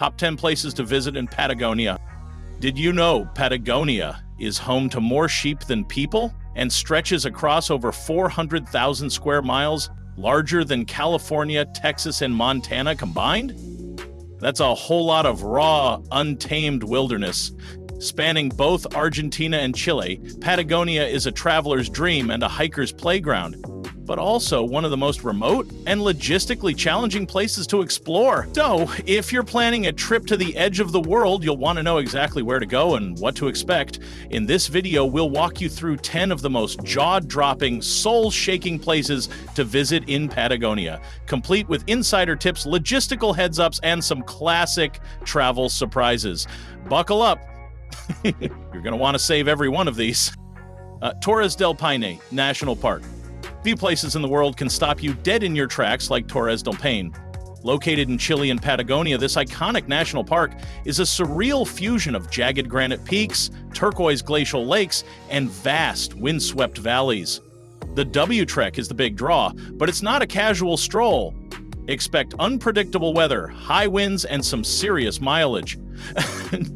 Top 10 places to visit in Patagonia. Did you know Patagonia is home to more sheep than people and stretches across over 400,000 square miles, larger than California, Texas, and Montana combined? That's a whole lot of raw, untamed wilderness. Spanning both Argentina and Chile, Patagonia is a traveler's dream and a hiker's playground, but also one of the most remote and logistically challenging places to explore. So, if you're planning a trip to the edge of the world, you'll want to know exactly where to go and what to expect. In this video, we'll walk you through 10 of the most jaw-dropping, soul-shaking places to visit in Patagonia, complete with insider tips, logistical heads-ups, and some classic travel surprises. Buckle up. You're going to want to save every one of these. Torres del Paine National Park. Few places in the world can stop you dead in your tracks like Torres del Paine. Located in Chile and Patagonia, this iconic national park is a surreal fusion of jagged granite peaks, turquoise glacial lakes, and vast windswept valleys. The W Trek is the big draw, but it's not a casual stroll. Expect unpredictable weather, high winds, and some serious mileage.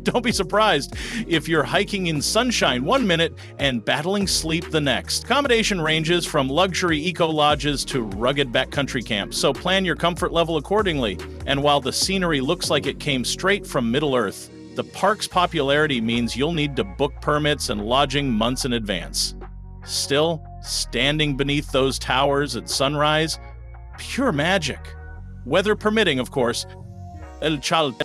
Don't be surprised if you're hiking in sunshine one minute and battling sleep the next. Accommodation ranges from luxury eco-lodges to rugged backcountry camps, so plan your comfort level accordingly. And while the scenery looks like it came straight from Middle-earth, the park's popularity means you'll need to book permits and lodging months in advance. Still, standing beneath those towers at sunrise, pure magic. Weather permitting, of course. Elche.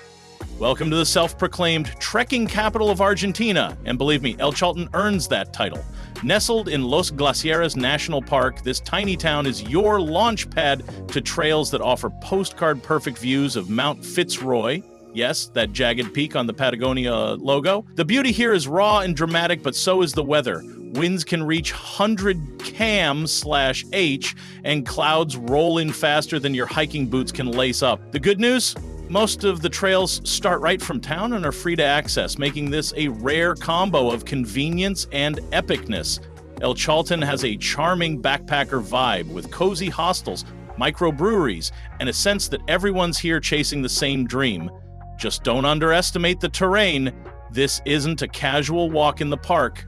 Welcome to the self-proclaimed trekking capital of Argentina, and believe me, Elche earns that title. Nestled in Los Glaciers National Park, this tiny town is your launch pad to trails that offer postcard-perfect views of Mount Fitzroy. Yes, that jagged peak on the Patagonia logo. The beauty here is raw and dramatic, but so is the weather. Winds can reach 100 km/h, and clouds roll in faster than your hiking boots can lace up. The good news? Most of the trails start right from town and are free to access, making this a rare combo of convenience and epicness. Elche has a charming backpacker vibe with cozy hostels, microbreweries, and a sense that everyone's here chasing the same dream. Just don't underestimate the terrain. This isn't a casual walk in the park.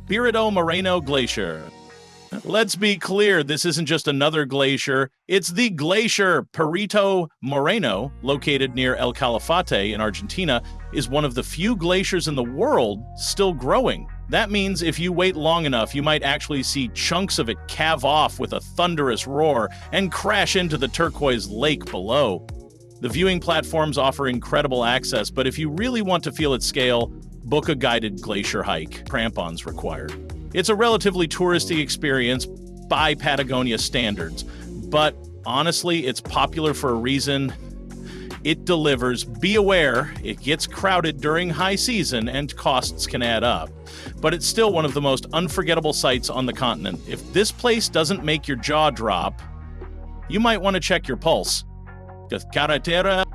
Perto Moreno Glacier. Let's be clear, this isn't just another glacier. It's the glacier. Perto Moreno, located near El Calafate in Argentina, is one of the few glaciers in the world still growing. That means if you wait long enough, you might actually see chunks of it calve off with a thunderous roar and crash into the turquoise lake below. The viewing platforms offer incredible access, but if you really want to feel its scale, book a guided glacier hike. Crampons required. It's a relatively touristy experience by Patagonia standards, but honestly, it's popular for a reason. It delivers. Be aware, it gets crowded during high season and costs can add up. But it's still one of the most unforgettable sights on the continent. If this place doesn't make your jaw drop, you might want to check your pulse. The Carera.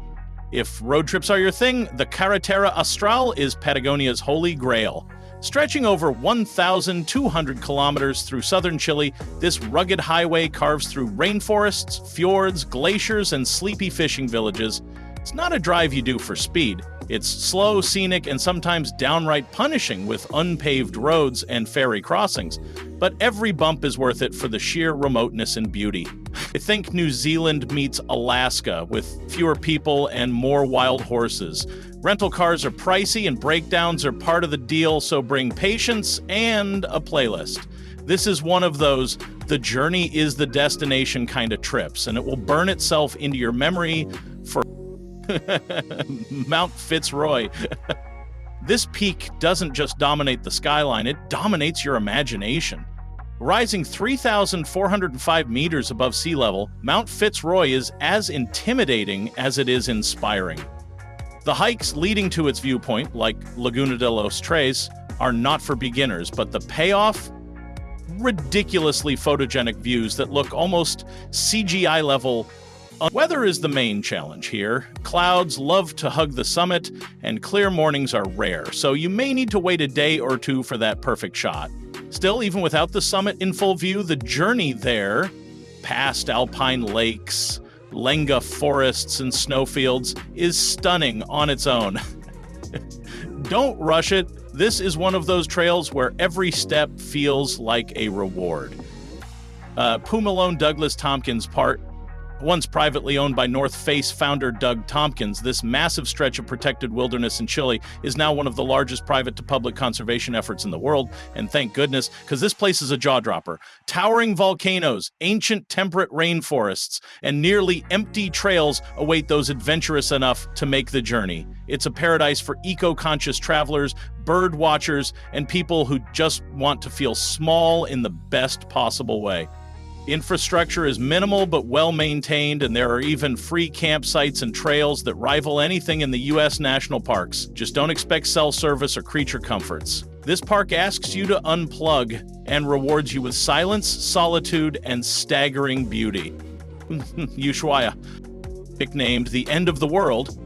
If road trips are your thing, the Carretera Austral is Patagonia's holy grail. Stretching over 1,200 kilometers through southern Chile, this rugged highway carves through rainforests, fjords, glaciers, and sleepy fishing villages. It's not a drive you do for speed. It's slow, scenic, and sometimes downright punishing with unpaved roads and ferry crossings. But every bump is worth it for the sheer remoteness and beauty. I think New Zealand meets Alaska with fewer people and more wild horses. Rental cars are pricey and breakdowns are part of the deal, so bring patience and a playlist. This is one of those the journey is the destination kind of trips, and it will burn itself into your memory for Mount Fitzroy. This peak doesn't just dominate the skyline, it dominates your imagination. Rising 3,405 meters above sea level, Mount Fitzroy is as intimidating as it is inspiring. The hikes leading to its viewpoint, like Laguna de los Tres, are not for beginners, but the payoff? Ridiculously photogenic views that look almost CGI level. Weather is the main challenge here. Clouds love to hug the summit, and clear mornings are rare, so you may need to wait a day or two for that perfect shot. Still, even without the summit in full view, the journey there, past alpine lakes, Lenga forests and snowfields, is stunning on its own. Don't rush it. This is one of those trails where every step feels like a reward. Pumalone Douglas Tompkins Park, once privately owned by North Face founder Doug Tompkins, this massive stretch of protected wilderness in Chile is now one of the largest private-to-public conservation efforts in the world, and thank goodness, because this place is a jaw-dropper. Towering volcanoes, ancient temperate rainforests, and nearly empty trails await those adventurous enough to make the journey. It's a paradise for eco-conscious travelers, bird watchers, and people who just want to feel small in the best possible way. Infrastructure is minimal but well-maintained, and there are even free campsites and trails that rival anything in the U.S. national parks. Just don't expect cell service or creature comforts. This park asks you to unplug and rewards you with silence, solitude, and staggering beauty. Ushuaia, nicknamed the end of the world,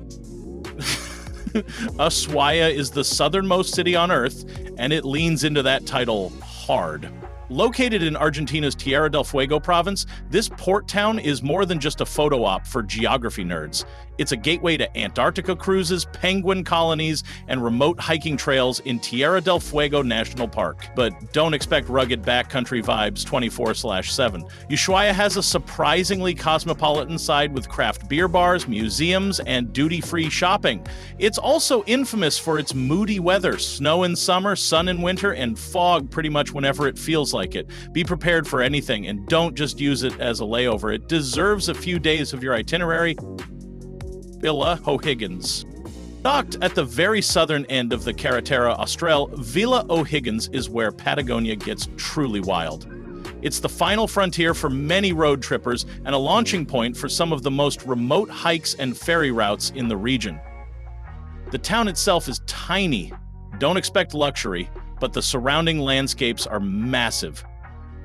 Ushuaia is the southernmost city on Earth, and it leans into that title hard. Located in Argentina's Tierra del Fuego province, this port town is more than just a photo op for geography nerds. It's a gateway to Antarctica cruises, penguin colonies, and remote hiking trails in Tierra del Fuego National Park. But don't expect rugged backcountry vibes 24/7. Ushuaia has a surprisingly cosmopolitan side with craft beer bars, museums, and duty-free shopping. It's also infamous for its moody weather, snow in summer, sun in winter, and fog pretty much whenever it feels like it. Be prepared for anything, and don't just use it as a layover. It deserves a few days of your itinerary. Villa O'Higgins. Docked at the very southern end of the Carretera Austral, Villa O'Higgins is where Patagonia gets truly wild. It's the final frontier for many road trippers and a launching point for some of the most remote hikes and ferry routes in the region. The town itself is tiny. Don't expect luxury, but the surrounding landscapes are massive.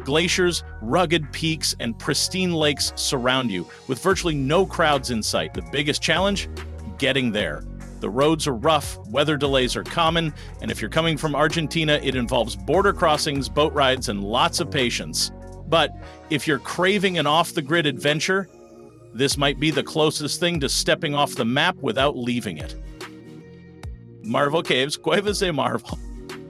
Glaciers, rugged peaks, and pristine lakes surround you, with virtually no crowds in sight. The biggest challenge? Getting there. The roads are rough, weather delays are common, and if you're coming from Argentina, it involves border crossings, boat rides, and lots of patience. But if you're craving an off-the-grid adventure, this might be the closest thing to stepping off the map without leaving it. Marvel Caves, Cuevas de Marvel.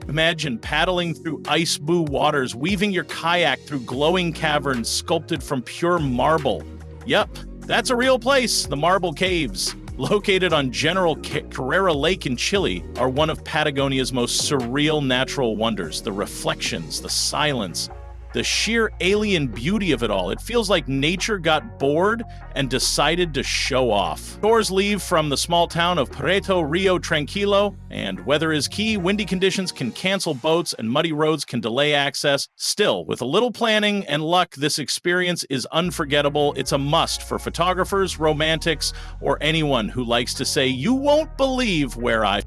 Imagine paddling through ice blue waters, weaving your kayak through glowing caverns sculpted from pure marble. Yep, that's a real place, the Marble Caves. Located on General Carera Lake in Chile, are one of Patagonia's most surreal natural wonders. The reflections, the silence, the sheer alien beauty of it all. It feels like nature got bored and decided to show off. Tours leave from the small town of Preto Rio Tranquilo, and weather is key. Windy conditions can cancel boats and muddy roads can delay access. Still, with a little planning and luck, this experience is unforgettable. It's a must for photographers, romantics, or anyone who likes to say, "You won't believe where I..."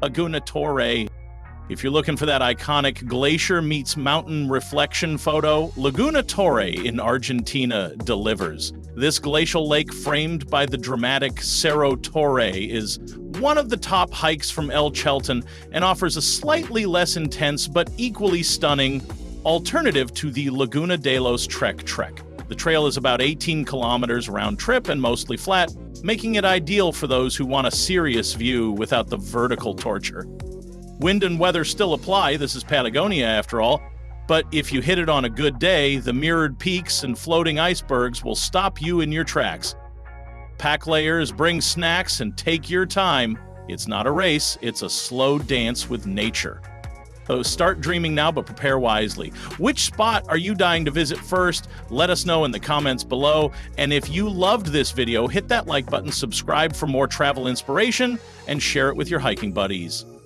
Laguna Torres. If you're looking for that iconic glacier meets mountain reflection photo, Laguna Torres in Argentina delivers. This glacial lake framed by the dramatic Cerro Torre is one of the top hikes from Elche and offers a slightly less intense but equally stunning alternative to the Laguna de los Trek. The trail is about 18 kilometers round trip and mostly flat, making it ideal for those who want a serious view without the vertical torture. Wind and weather still apply, this is Patagonia after all, but if you hit it on a good day, the mirrored peaks and floating icebergs will stop you in your tracks. Pack layers, bring snacks, and take your time. It's not a race, it's a slow dance with nature. So start dreaming now, but prepare wisely. Which spot are you dying to visit first? Let us know in the comments below. And if you loved this video, hit that like button, subscribe for more travel inspiration, and share it with your hiking buddies.